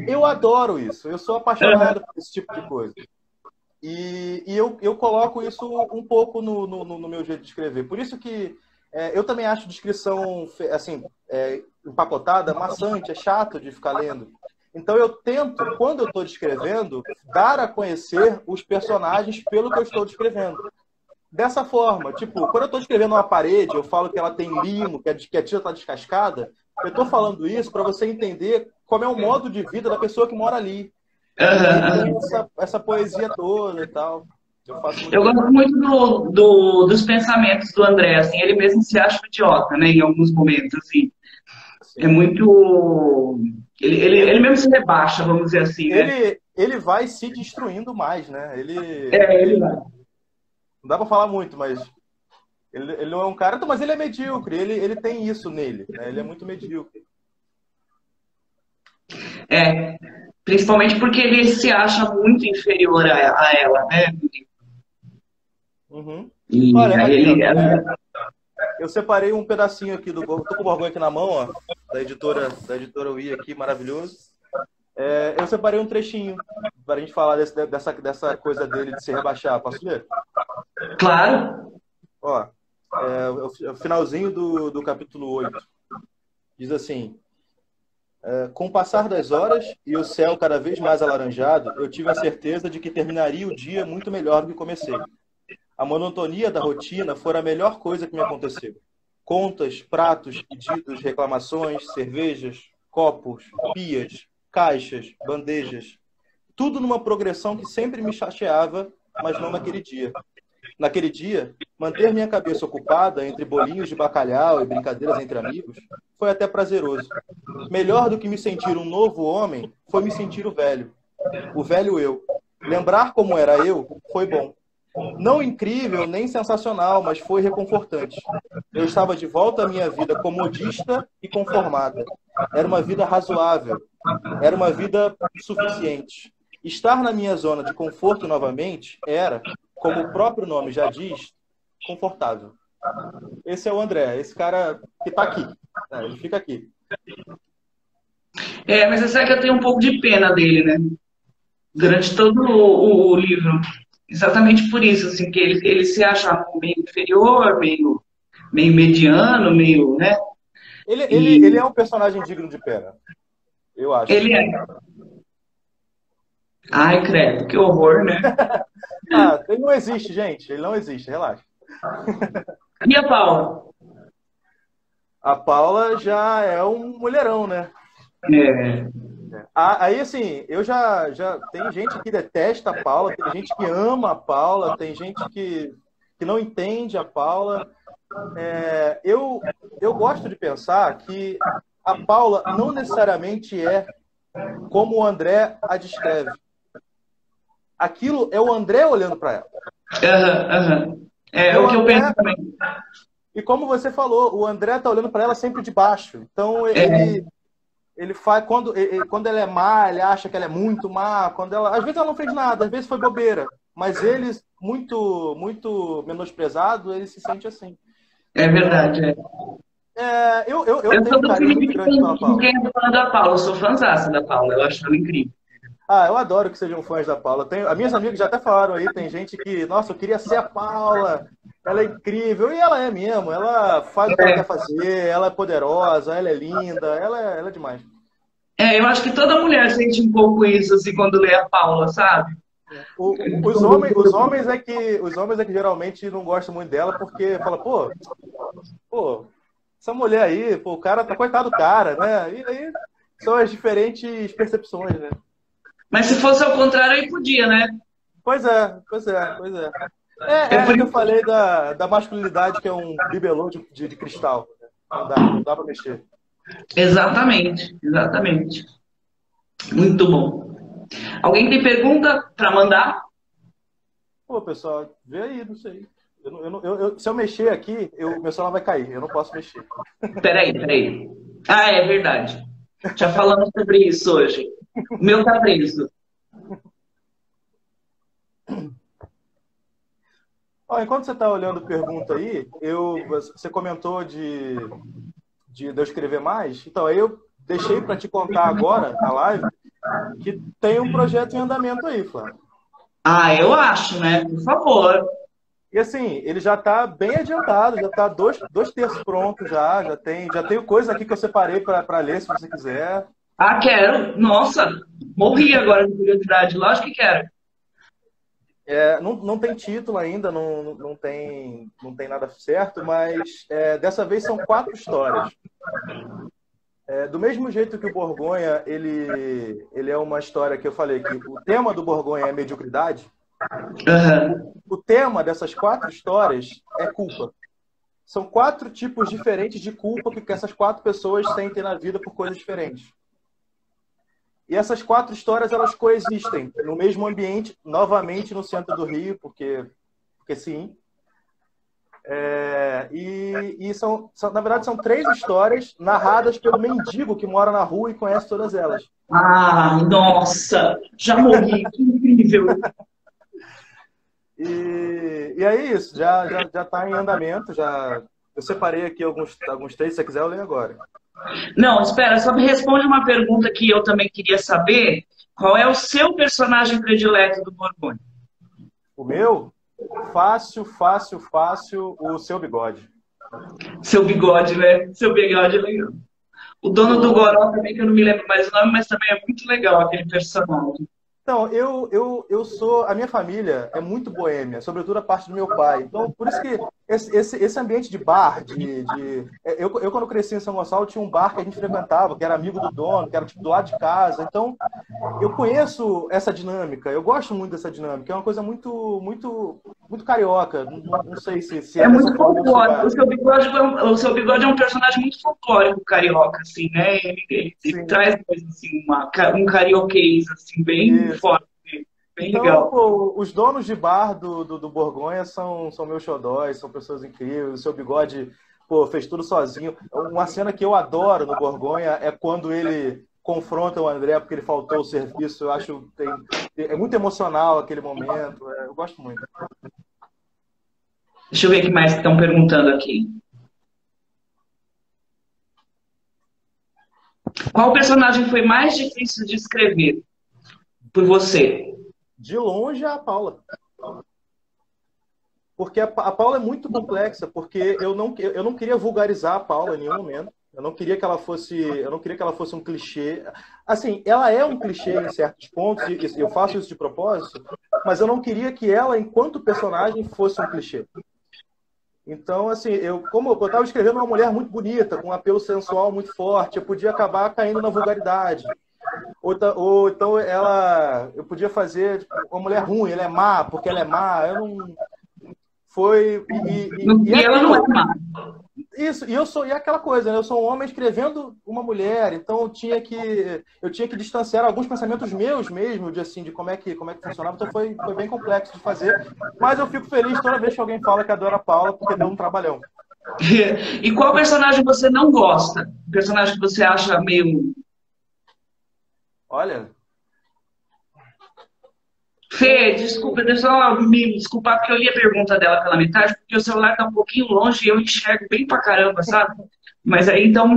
Eu adoro isso. Eu sou apaixonado por esse tipo de coisa. E eu coloco isso um pouco no meu jeito de escrever. Por isso que eu também acho descrição assim, empacotada maçante, é chato de ficar lendo. Então eu tento, quando eu estou descrevendo, dar a conhecer os personagens pelo que eu estou descrevendo. Dessa forma, tipo, quando eu estou escrevendo uma parede, eu falo que ela tem limo, que a tinta está descascada, eu estou falando isso para você entender como é o modo de vida da pessoa que mora ali. E aí Aham, tem aham. essa poesia toda e tal. Eu faço Eu muito isso. gosto muito dos pensamentos do André, assim, ele mesmo se acha um idiota, né, em alguns momentos, assim. É Assim. muito. Ele Ele, mesmo se rebaixa, vamos dizer assim, né? ele vai se destruindo mais, né? Ele vai. Não dá para falar muito, mas ele não é um cara, mas ele é medíocre. Ele tem isso nele, né? Ele é muito medíocre. É, principalmente porque ele se acha muito inferior a ela, né? Uhum. E Olha, aí aqui, ó. ele. Eu separei um pedacinho aqui do. Tô com o Borgonha aqui na mão, ó. Da editora UI aqui, maravilhoso. Eu separei um trechinho para a gente falar dessa coisa dele de se rebaixar. Posso ler? Claro. Ó, o finalzinho do capítulo 8. Diz assim: Com o passar das horas e o céu cada vez mais alaranjado, eu tive a certeza de que terminaria o dia muito melhor do que comecei. A monotonia da rotina fora a melhor coisa que me aconteceu. Contas, pratos, pedidos, reclamações, cervejas, copos, pias, caixas, bandejas. Tudo numa progressão que sempre me chateava, mas não naquele dia. Naquele dia, manter minha cabeça ocupada entre bolinhos de bacalhau e brincadeiras entre amigos foi até prazeroso. Melhor do que me sentir um novo homem foi me sentir o velho eu. Lembrar como era eu foi bom. Não incrível nem sensacional, mas foi reconfortante. Eu estava de volta à minha vida comodista e conformada. Era uma vida razoável. Era uma vida suficiente. Estar na minha zona de conforto novamente era, como o próprio nome já diz, confortável. Esse é o André, esse cara que está aqui. Ele fica aqui. Mas você sabe que eu tenho um pouco de pena dele, né? Durante todo o livro. Exatamente por isso, assim, que ele se acha meio inferior, meio mediano, meio, né? Ele E é um personagem digno de pena, eu acho. ele é. Ai, credo, que horror, né? Ele não existe, gente. Ele não existe, relaxa. E a Paula? A Paula já é um mulherão, né? É, Aí, assim, eu já. Tem gente que detesta a Paula, tem gente que ama a Paula, tem gente que não entende a Paula. Eu gosto de pensar que a Paula não necessariamente é como o André a descreve. Aquilo é o André olhando para ela. aham, aham. E É o o que eu penso André, também. e como você falou, o André tá olhando para ela sempre de baixo. Então É, ele faz quando ela é má, ele acha que ela é muito má. Às vezes ela não fez nada, às vezes foi bobeira. Mas ele, muito muito menosprezado, ele se sente assim. é verdade. É. Eu Eu tenho sou um do carinho time muito grande pela de Paula. quem é fã da Paula, eu sou fãzaça da Paula, eu acho ela incrível. Ah, eu adoro que sejam fãs da Paula. As minhas amigas já até falaram aí, tem gente que, nossa, eu queria ser a Paula, ela é incrível, e ela é mesmo, ela faz o que ela quer fazer, ela é poderosa, ela é linda, ela é demais. Eu acho que toda mulher sente um pouco isso, assim, quando lê a Paula, sabe? Os homens é que geralmente não gostam muito dela porque fala, pô, essa mulher aí, pô, o cara tá coitado do cara, né? E aí são as diferentes percepções, né? Mas se fosse ao contrário, aí podia, né? Pois é, pois é, pois é. É É por que eu isso. falei da masculinidade, que é um bibelô de cristal. Não dá pra mexer. Exatamente, exatamente. Muito bom. Alguém tem pergunta para mandar? Pô, pessoal, vê aí, não sei. Se eu mexer aqui, meu celular vai cair, eu não posso mexer. Peraí, peraí. Ah, é verdade. Já falamos sobre isso hoje. O meu tá preso. Ó, enquanto você está olhando pergunta aí, você comentou de eu escrever mais. Então, aí eu deixei para te contar agora, na live, que tem um projeto em andamento aí, Flávio. Ah, eu acho, né? Por favor. E assim, ele já está bem adiantado, já está dois terços pronto já tenho coisa aqui que eu separei para ler, se você quiser. Ah, quero. Nossa, morri agora de curiosidade. Lógico que quero. Não tem título ainda, não tem nada certo, mas dessa vez são 4 histórias. Do mesmo jeito que o Borgonha, ele é uma história que eu falei que o tema do Borgonha é mediocridade, Aham. o tema dessas 4 histórias é culpa. São 4 tipos diferentes de culpa que essas 4 pessoas sentem na vida por coisas diferentes. E essas 4 histórias, elas coexistem no mesmo ambiente, novamente no centro do Rio, porque sim. Na verdade, são 3 histórias narradas pelo mendigo que mora na rua e conhece todas elas. Ah, nossa, já morri. Que incrível. E é isso, já está em andamento. Eu separei aqui alguns textos, se você quiser, eu leio agora. Não, espera, só me responde uma pergunta que eu também queria saber. Qual é o seu personagem predileto do Borgonha? O meu? Fácil, fácil, fácil, o Seu Bigode. Seu bigode, né? Seu bigode é legal. O dono do Goró também, que eu não me lembro mais o nome, mas também é muito legal aquele personagem. Então, eu sou. A minha família é muito boêmia, sobretudo a parte do meu pai. Então, por isso que esse ambiente de bar, eu, quando cresci em São Gonçalo, tinha um bar que a gente frequentava, que era amigo do dono, que era tipo do lado de casa. Então, eu conheço essa dinâmica, eu gosto muito dessa dinâmica. É uma coisa muito, muito, muito carioca. Não sei se É é dessa muito forma ou se folclórico. vai. O seu bigode é um personagem muito folclórico carioca, assim, né? Ele Sim. traz assim, um carioquês, assim, bem Isso. forte, bem Então, legal. pô, os donos de bar do Borgonha são meus xodóis, são pessoas incríveis. O Seu Bigode, pô, fez tudo sozinho. Uma cena que eu adoro no Borgonha é quando ele confronta o André porque ele faltou o serviço. Eu acho é muito emocional aquele momento. Eu gosto muito. Deixa eu ver o que mais estão perguntando aqui. Qual personagem foi mais difícil de escrever por você? De longe a Paula. Porque a Paula é muito complexa, porque eu não queria vulgarizar a Paula em nenhum momento. Eu não queria que ela fosse um clichê. Assim, ela é um clichê em certos pontos, e eu faço isso de propósito, mas eu não queria que ela, enquanto personagem, fosse um clichê. Então, assim, como eu estava escrevendo uma mulher muito bonita, com um apelo sensual muito forte, eu podia acabar caindo na vulgaridade. Ou então eu podia fazer tipo, uma mulher ruim, ela é má, porque ela é má. Eu não. Foi. E É ela não é aquilo. má. Isso, e é aquela coisa, né? Eu sou um homem escrevendo uma mulher, então eu tinha que distanciar alguns pensamentos meus mesmo, de como é que funcionava, então foi bem complexo de fazer, mas eu fico feliz toda vez que alguém fala que adora a Paula, porque deu um trabalhão. E qual personagem você não gosta? Personagem que você acha meio... Olha, Fê, desculpa, deixa eu só me desculpar porque eu li a pergunta dela pela metade, porque o celular tá um pouquinho longe e eu enxergo bem pra caramba, sabe? Mas aí então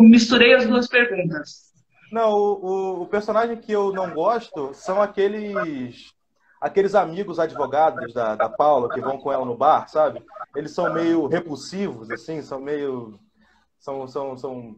misturei as duas perguntas. Não, o personagem que eu não gosto são aqueles amigos advogados da Paula que vão com ela no bar, sabe? Eles são meio repulsivos, assim, são meio. São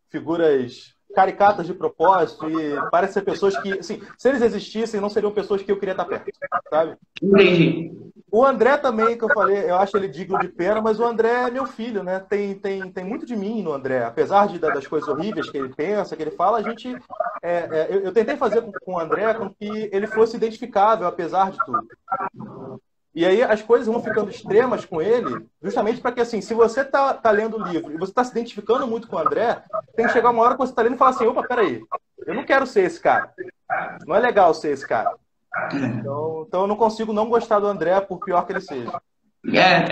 figuras caricatas de propósito e parecem ser pessoas que, assim, se eles existissem, não seriam pessoas que eu queria estar perto, sabe? Entendi. O André também, que eu falei, eu acho ele digno de pena, mas o André é meu filho, né? Tem muito de mim no André. Apesar das coisas horríveis que ele pensa, que ele fala, a gente. Eu tentei fazer com o André com que ele fosse identificável, apesar de tudo. E aí as coisas vão ficando extremas com ele, justamente para que, assim, se você tá lendo o livro e você está se identificando muito com o André, tem que chegar uma hora que você está lendo e falar assim, opa, peraí, eu não quero ser esse cara. Não é legal ser esse cara. Então eu não consigo não gostar do André, por pior que ele seja.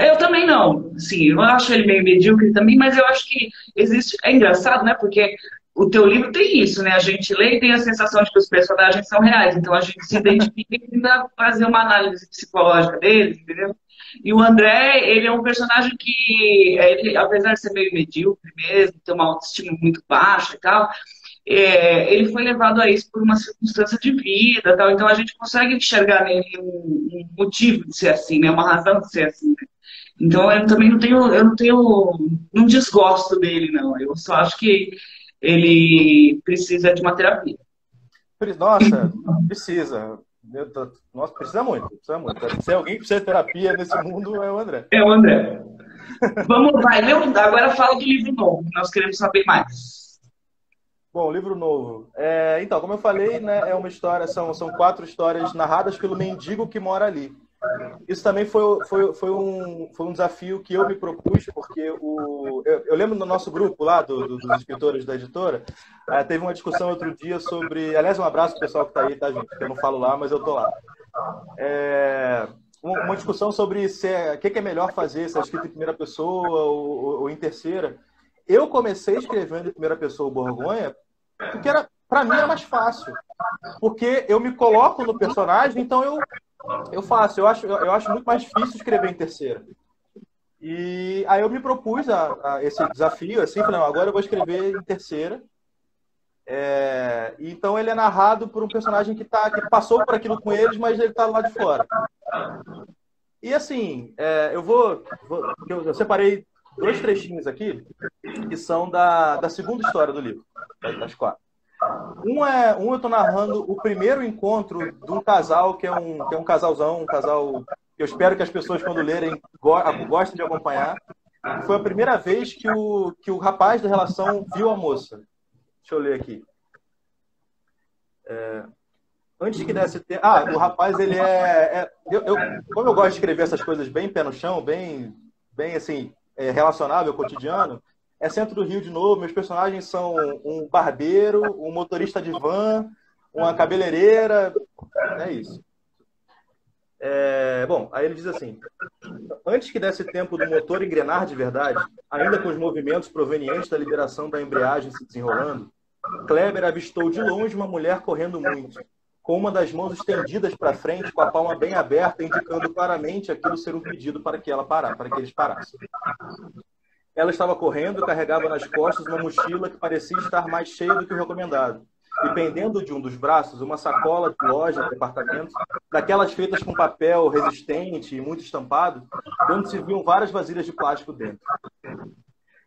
Eu também não. Sim, eu acho ele meio medíocre também, mas eu acho que existe. É engraçado, né? Porque o teu livro tem isso, né? A gente lê e tem a sensação de que os personagens são reais. Então a gente se identifica e tenta fazer uma análise psicológica deles, entendeu? E o André, ele é um personagem que, ele, apesar de ser meio medíocre mesmo, ter uma autoestima muito baixa e tal, ele foi levado a isso por uma circunstância de vida, tal. Então a gente consegue enxergar nele um motivo de ser assim, né? Uma razão de ser assim. Né? Então eu também não desgosto dele, não. Eu só acho que ele precisa de uma terapia. Nossa, precisa. Nossa, precisa muito, precisa muito. Se alguém precisa de terapia nesse mundo, é o André. É o André. Vamos, vai, agora fala do livro novo, nós queremos saber mais. Bom, livro novo. Então, como eu falei, né, é uma história, são 4 histórias narradas pelo mendigo que mora ali. Isso também foi um desafio que eu me propus, porque eu lembro no nosso grupo lá, dos escritores da editora, teve uma discussão outro dia sobre... Aliás, um abraço pro pessoal que está aí, tá, gente? Eu não falo lá, mas eu tô lá. Uma discussão sobre o que é melhor fazer, se é escrito em primeira pessoa ou em terceira. Eu comecei escrevendo em primeira pessoa o Borgonha porque para mim era mais fácil. Porque eu me coloco no personagem, então eu faço. Eu acho muito mais difícil escrever em terceira. E aí eu me propus a esse desafio, assim, falei, não, agora eu vou escrever em terceira. Então ele é narrado por um personagem que passou por aquilo com eles, mas ele está lá de fora. E assim, eu separei 2 trechinhos aqui que são da segunda história do livro, das 4. Eu estou narrando o primeiro encontro de um casal que é um casalzão, um casal que eu espero que as pessoas, quando lerem, gostem de acompanhar. Foi a primeira vez que o rapaz da relação viu a moça. Deixa eu ler aqui. Antes que desse tempo... o rapaz, ele como eu gosto de escrever essas coisas bem pé no chão, bem assim, relacionável ao cotidiano, é centro do Rio de novo, meus personagens são um barbeiro, um motorista de van, uma cabeleireira, é isso. Bom, aí ele diz assim: antes que desse tempo do motor engrenar de verdade, ainda com os movimentos provenientes da liberação da embreagem se desenrolando, Kleber avistou de longe uma mulher correndo muito, com uma das mãos estendidas para frente, com a palma bem aberta, indicando claramente aquilo ser um pedido para que eles parassem. Ela estava correndo e carregava nas costas uma mochila que parecia estar mais cheia do que o recomendado. E pendendo de um dos braços, uma sacola de loja, de departamento, daquelas feitas com papel resistente e muito estampado, onde se viam várias vasilhas de plástico dentro.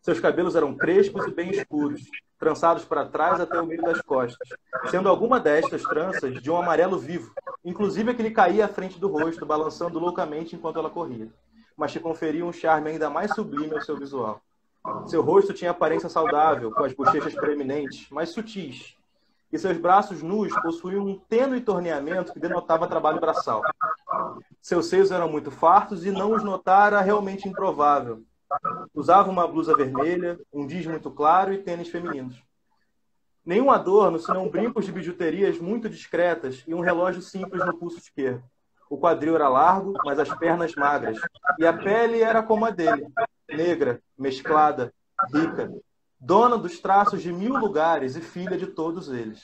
Seus cabelos eram crespos e bem escuros, trançados para trás até o meio das costas, sendo alguma destas tranças de um amarelo vivo, inclusive a que lhe caía à frente do rosto, balançando loucamente enquanto ela corria, mas que conferia um charme ainda mais sublime ao seu visual. Seu rosto tinha aparência saudável, com as bochechas proeminentes, mas sutis, e seus braços nus possuíam um tênue torneamento que denotava trabalho braçal. Seus seios eram muito fartos e não os notar era realmente improvável. Usava uma blusa vermelha, um jeans muito claro e tênis femininos. Nenhum adorno, senão brincos de bijuterias muito discretas e um relógio simples no pulso esquerdo. O quadril era largo, mas as pernas magras, e a pele era como a dele, negra, mesclada, rica, dona dos traços de 1000 lugares e filha de todos eles.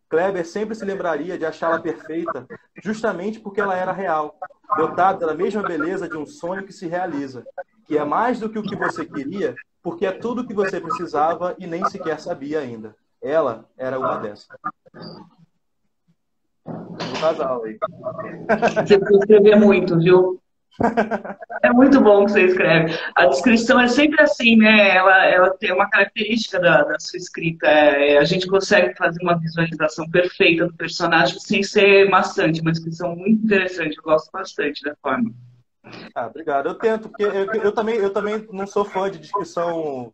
Kleber sempre se lembraria de achá-la perfeita, justamente porque ela era real, dotada da mesma beleza de um sonho que se realiza, que é mais do que o que você queria, porque é tudo o que você precisava e nem sequer sabia ainda. Ela era uma dessas. Do casal aí. Você precisa escrever muito, viu? É muito bom o que você escreve. A descrição é sempre assim, né? Ela tem uma característica da sua escrita. A gente consegue fazer uma visualização perfeita do personagem sem ser maçante. Uma descrição muito interessante. Eu gosto bastante da forma. Ah, obrigado. Eu tento, porque eu também não sou fã de descrição,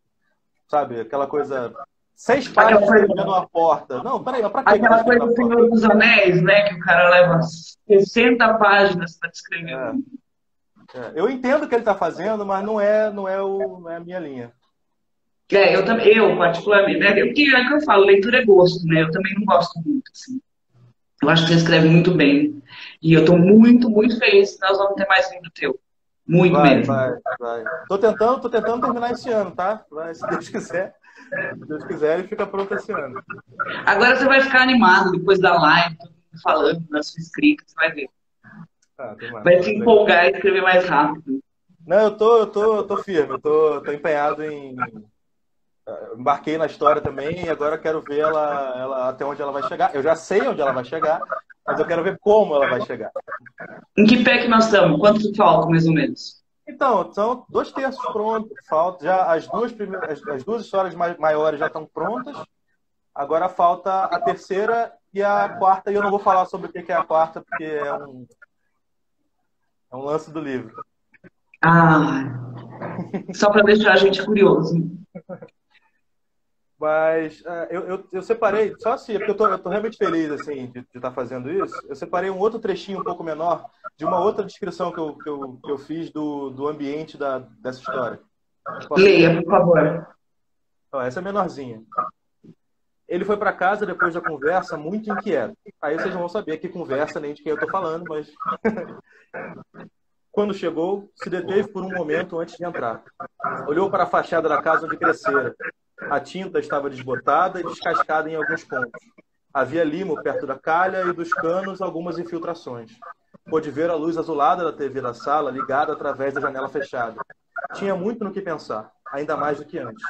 sabe? Aquela coisa. 6 Aquela páginas coisa, escrevendo uma porta. Não, peraí, mas pra que tá aquela escrevendo coisa a do porta? Senhor dos Anéis, né? Que o cara leva 60 páginas para descrever. É, eu entendo o que ele está fazendo, mas não é a minha linha. Eu também, eu particularmente, né? Porque é o que eu falo, leitura é gosto, né? Eu também não gosto muito, assim. Eu acho que você escreve muito bem. E eu estou muito, muito feliz que nós vamos ter mais livro teu. Muito Vai, mesmo. vai, vai. Tô tentando terminar esse ano, tá? Vai, se Deus quiser. Se Deus quiser, ele fica pronto esse ano. Agora você vai ficar animado depois da live, todo mundo falando da sua escrita, você vai ver. Ah, tem mais. Vai se Legal. empolgar e escrever mais rápido. Não, eu tô firme, tô empenhado em. Embarquei na história também e agora quero ver ela até onde ela vai chegar. Eu já sei onde ela vai chegar, mas eu quero ver como ela vai chegar. Em que pé que nós estamos? Quanto que falta, mais ou menos? Então, são 2/3 prontos. Falta já as duas histórias maiores já estão prontas. Agora falta a terceira e a quarta, e eu não vou falar sobre o que é a quarta, porque é um lance do livro. Ah, só para deixar a gente curioso. Mas eu separei, só assim, é porque eu tô realmente feliz assim, de estar fazendo isso. Eu separei um outro trechinho um pouco menor de uma outra descrição que eu fiz do ambiente dessa história. Posso Leia, ler? por favor. Ó, essa é menorzinha. Ele foi para casa depois da conversa muito inquieto. Aí vocês não vão saber que conversa nem de quem eu tô falando, mas quando chegou, se deteve por um momento antes de entrar. Olhou para a fachada da casa onde crescera. A tinta estava desbotada e descascada em alguns pontos. Havia limo perto da calha e dos canos algumas infiltrações. Pôde ver a luz azulada da TV da sala ligada através da janela fechada. Tinha muito no que pensar, ainda mais do que antes.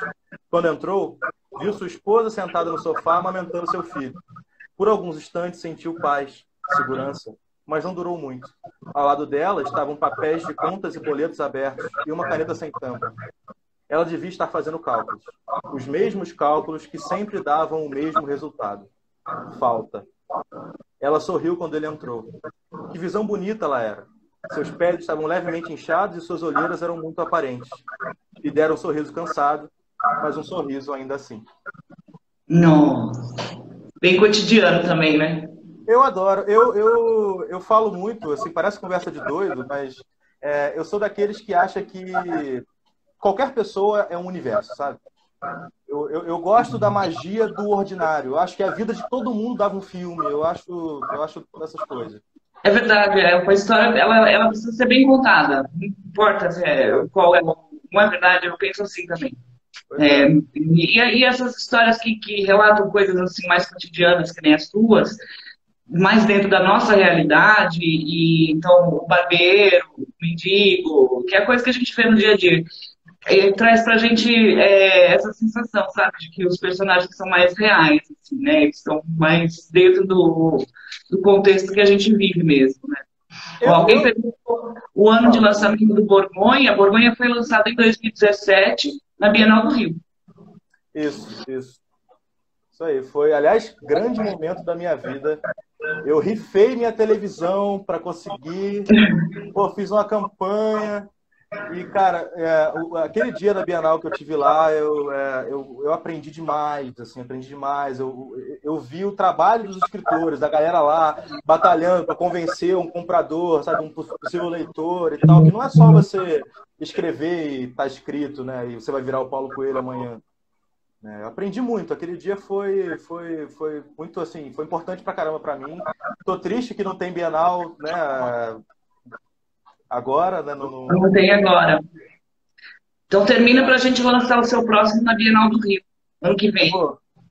Quando entrou, viu sua esposa sentada no sofá amamentando seu filho. Por alguns instantes sentiu paz, segurança, mas não durou muito. Ao lado dela estavam papéis de contas e boletos abertos e uma caneta sem tampa. Ela devia estar fazendo cálculos. Os mesmos cálculos que sempre davam o mesmo resultado. Falta. Ela sorriu quando ele entrou. Que visão bonita ela era. Seus pés estavam levemente inchados e suas olheiras eram muito aparentes. Lhe deram um sorriso cansado, mas um sorriso ainda assim. Nossa. Bem cotidiano também, né? Eu adoro. Eu falo muito, assim, parece conversa de doido, mas eu sou daqueles que acha que qualquer pessoa é um universo, sabe? Eu gosto da magia do ordinário. Eu acho que a vida de todo mundo dava um filme. Eu acho essas coisas. É verdade, uma história, ela precisa ser bem contada. Não importa qual é. Não é verdade, eu penso assim também. Pois é. E essas histórias que relatam coisas assim mais cotidianas, que nem as tuas, mais dentro da nossa realidade, e então o barbeiro, o mendigo, que é a coisa que a gente vê no dia a dia. Traz pra gente essa sensação, sabe, de que os personagens são mais reais, assim, né? Eles estão mais dentro do contexto que a gente vive mesmo, né? Ó, alguém perguntou o ano de lançamento do Borgonha. A Borgonha foi lançada em 2017 na Bienal do Rio. Isso. Isso aí. Foi, aliás, grande momento da minha vida. Eu rifei minha televisão para conseguir. Pô, fiz uma campanha. E, cara, aquele dia da Bienal que eu tive lá, eu aprendi demais, assim, aprendi demais. Eu vi o trabalho dos escritores, da galera lá, batalhando para convencer um comprador, sabe, um possível leitor e tal, que não é só você escrever e tá escrito, né, e você vai virar o Paulo Coelho amanhã. Eu aprendi muito. Aquele dia foi muito, assim, foi importante pra caramba pra mim. Tô triste que não tem Bienal, né, agora, né? Não tem agora. Então termina para a gente lançar o seu próximo na Bienal do Rio, ano que vem.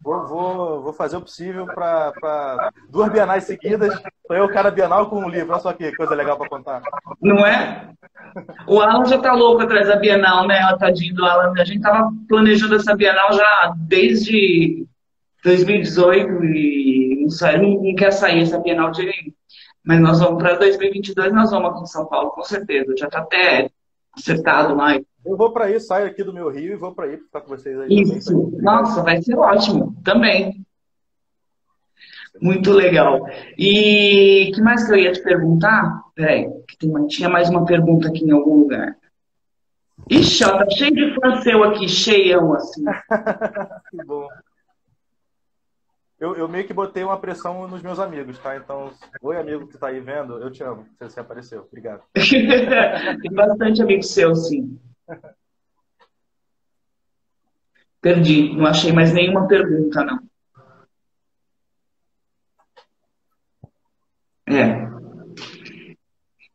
Vou fazer o possível para 2 bienais seguidas. Sou eu, cada bienal com um livro. Olha só que coisa legal para contar. Não é? O Alan já tá louco atrás da Bienal, né? Tadinho do Alan. A gente tava planejando essa Bienal já desde 2018 e não quer sair essa Bienal de... Mas nós vamos para 2022, nós vamos aqui em São Paulo, com certeza. Já está até acertado lá. Eu vou para aí, saio aqui do meu Rio e vou para aí para ficar com vocês aí também. Isso. Nossa, vai ser ótimo. Também. Muito legal. E que mais que eu ia te perguntar? Peraí, que tinha mais uma pergunta aqui em algum lugar. Ixi, ó, tá cheio de fã seu aqui, cheião, assim. Que bom. Eu meio que botei uma pressão nos meus amigos, tá? Então, oi, amigo que tá aí vendo, eu te amo. Você apareceu. Obrigado. Tem bastante amigo seu, sim. Perdi, não achei mais nenhuma pergunta, não. É.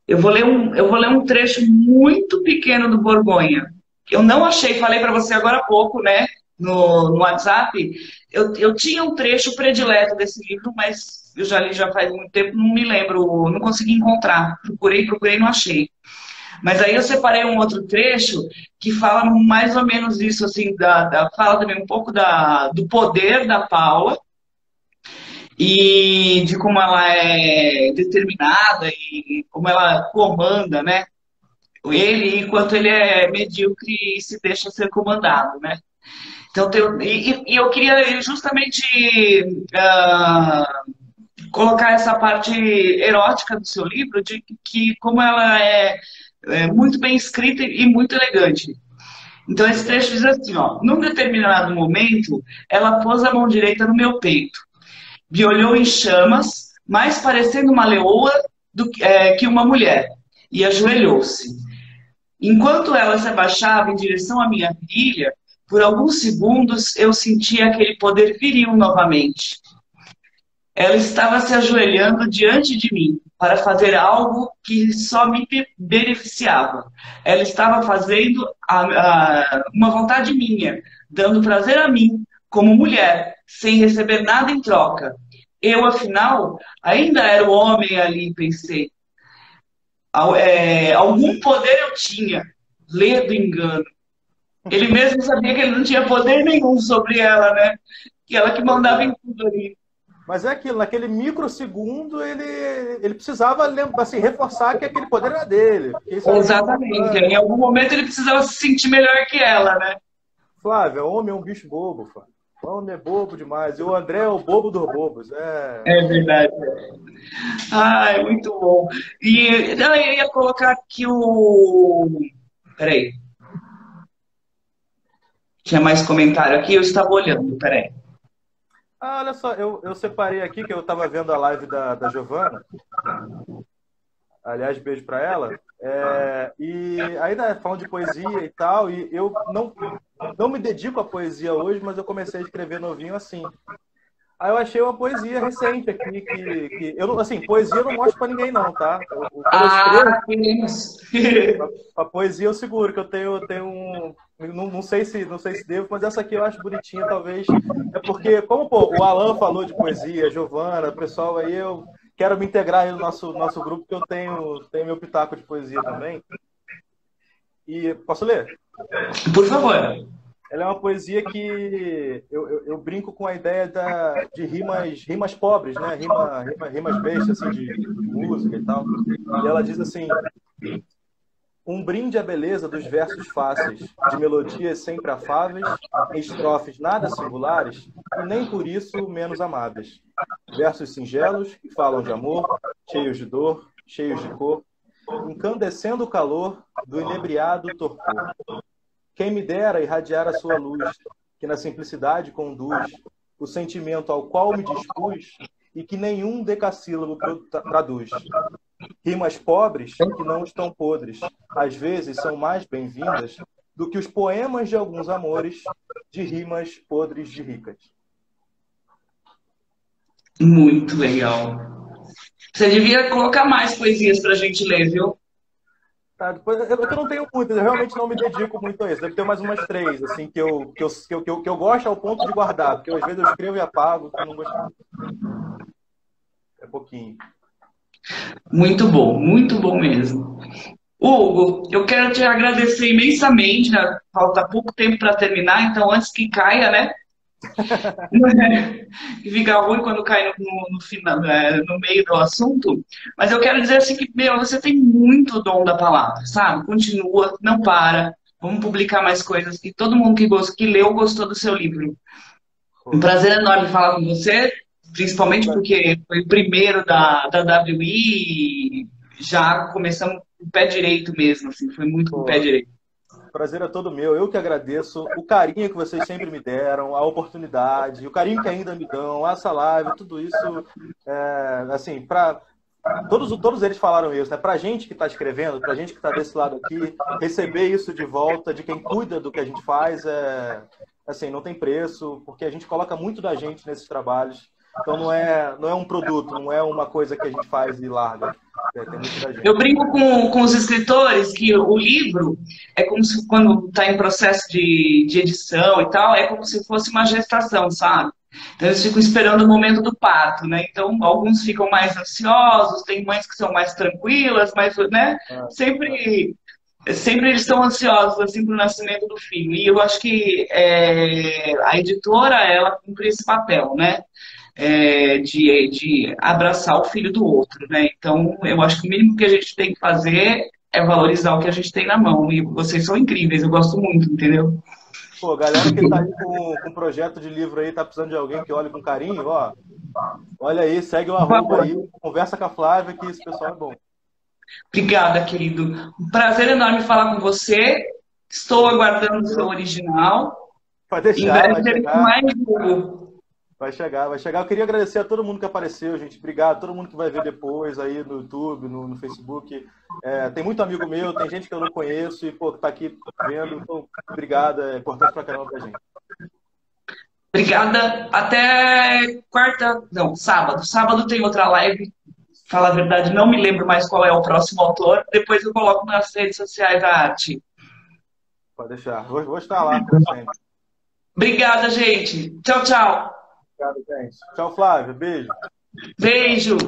Eu vou ler um trecho muito pequeno do Borgonha. Eu não achei, falei para você agora há pouco, né, no WhatsApp. Eu tinha um trecho predileto desse livro, mas eu já li já faz muito tempo, não me lembro, não consegui encontrar. Procurei, procurei, não achei. Mas aí eu separei um outro trecho que fala mais ou menos isso, assim, fala também um pouco do poder da Paula e de como ela é determinada e como ela comanda, né? Ele, enquanto ele é medíocre e se deixa ser comandado, né? Então, e eu queria justamente colocar essa parte erótica do seu livro, de que como ela é muito bem escrita e muito elegante. Então, esse trecho diz assim, ó, num determinado momento, ela pôs a mão direita no meu peito, me olhou em chamas, mais parecendo uma leoa que uma mulher, e ajoelhou-se. Enquanto ela se abaixava em direção à minha virilha, por alguns segundos eu sentia aquele poder viril novamente. Ela estava se ajoelhando diante de mim para fazer algo que só me beneficiava. Ela estava fazendo uma vontade minha, dando prazer a mim, como mulher, sem receber nada em troca. Eu, afinal, ainda era o homem ali, pensei. Algum poder eu tinha, ledo engano. Ele mesmo sabia que ele não tinha poder nenhum sobre ela, né? Que ela que mandava em tudo ali. Mas é aquilo, naquele microsegundo ele precisava assim, reforçar que aquele poder era dele. Exatamente. Em algum momento ele precisava se sentir melhor que ela, né? Flávia, homem é um bicho bobo, Flávia. O homem é bobo demais. E o André é o bobo dos bobos. É verdade. Ai, muito bom. E não, eu ia colocar aqui o. Peraí. Tinha mais comentário aqui, eu estava olhando, peraí. Ah, olha só, eu separei aqui que eu estava vendo a live da Giovana. Aliás, beijo para ela. E ainda falando de poesia e tal, e eu não me dedico à poesia hoje, mas eu comecei a escrever novinho assim. Aí eu achei uma poesia recente aqui, que eu, assim, poesia eu não mostro para ninguém não, tá? A poesia eu seguro, que eu tenho um... Não sei se devo, mas essa aqui eu acho bonitinha, talvez. É porque, como pô, o Alan falou de poesia, a Giovana, o pessoal aí, eu quero me integrar aí no nosso grupo, que eu tenho meu pitaco de poesia também. E posso ler? Por favor. Ela é uma poesia que eu brinco com a ideia de rimas pobres, né? Rimas bestas, assim, de música e tal. E ela diz assim: um brinde à beleza dos versos fáceis, de melodias sempre afáveis, em estrofes nada singulares, e nem por isso menos amáveis. Versos singelos que falam de amor, cheios de dor, cheios de cor, incandescendo o calor do inebriado torpor. Quem me dera irradiar a sua luz, que na simplicidade conduz o sentimento ao qual me dispus e que nenhum decassílabo traduz. Rimas pobres que não estão podres, às vezes são mais bem-vindas do que os poemas de alguns amores de rimas podres de ricas. Muito legal. Você devia colocar mais poesias pra gente ler, viu? Tá, depois, eu não tenho muitas, eu realmente não me dedico muito a isso. Deve ter mais umas 3, assim, que eu gosto ao ponto de guardar, porque às vezes eu escrevo e apago, que eu não gosto. É pouquinho. Muito bom mesmo. Hugo, eu quero te agradecer imensamente, né? Falta pouco tempo para terminar, então antes que caia, né? Que fica ruim quando cai no final, no meio do assunto. Mas eu quero dizer assim que, meu, você tem muito dom da palavra, sabe? Continua, não para. Vamos publicar mais coisas. E todo mundo que leu gostou do seu livro. Um Pô, prazer enorme falar com você, principalmente pra- porque foi o primeiro da WI e já começamos com o pé direito mesmo, assim, foi muito com o pé pô, direito. prazer é todo meu. Eu que agradeço o carinho que vocês sempre me deram, a oportunidade, o carinho que ainda me dão, essa live, tudo isso, assim, para todos eles falaram isso, né? Pra gente que está escrevendo, pra gente que está desse lado aqui, receber isso de volta de quem cuida do que a gente faz assim, não tem preço, porque a gente coloca muito da gente nesses trabalhos. Então não é um produto, não é uma coisa que a gente faz e larga. Tem muito da gente. Eu brinco com os escritores que o livro é como se, quando está em processo de edição e tal, é como se fosse uma gestação, sabe? Então eles ficam esperando o momento do parto, né? Então alguns ficam mais ansiosos, tem mães que são mais tranquilas, mas, né? Ah, ah, Sempre eles estão ansiosos assim para o nascimento do filho. E eu acho que a editora ela cumpre esse papel, né? De abraçar o filho do outro, né? Então, eu acho que o mínimo que a gente tem que fazer é valorizar o que a gente tem na mão. E vocês são incríveis, eu gosto muito, entendeu? pô, galera que tá aí com projeto de livro aí, tá precisando de alguém que olhe com carinho, ó. Olha aí, segue o Por arroba favor. aí, conversa com a Flávia, que esse pessoal é bom. Obrigada, querido. Um prazer enorme falar com você. Estou aguardando o seu original. Vai Em deixar, breve vai teremos chegar. mais um. Vai chegar, vai chegar. Eu queria agradecer a todo mundo que apareceu, gente. Obrigado. Todo mundo que vai ver depois aí no YouTube, no Facebook. Tem muito amigo meu, tem gente que eu não conheço e, pô, tá aqui vendo. Então, obrigado. É importante pra caramba pra gente. Obrigada. Até quarta. Não, sábado. Sábado tem outra live. Fala a verdade, não me lembro mais qual é o próximo autor. Depois eu coloco nas redes sociais a arte. Pode deixar. Vou estar lá, como sempre. Obrigada, gente. Tchau, tchau. Obrigado, gente. Tchau, Flávio. Beijo. Beijo.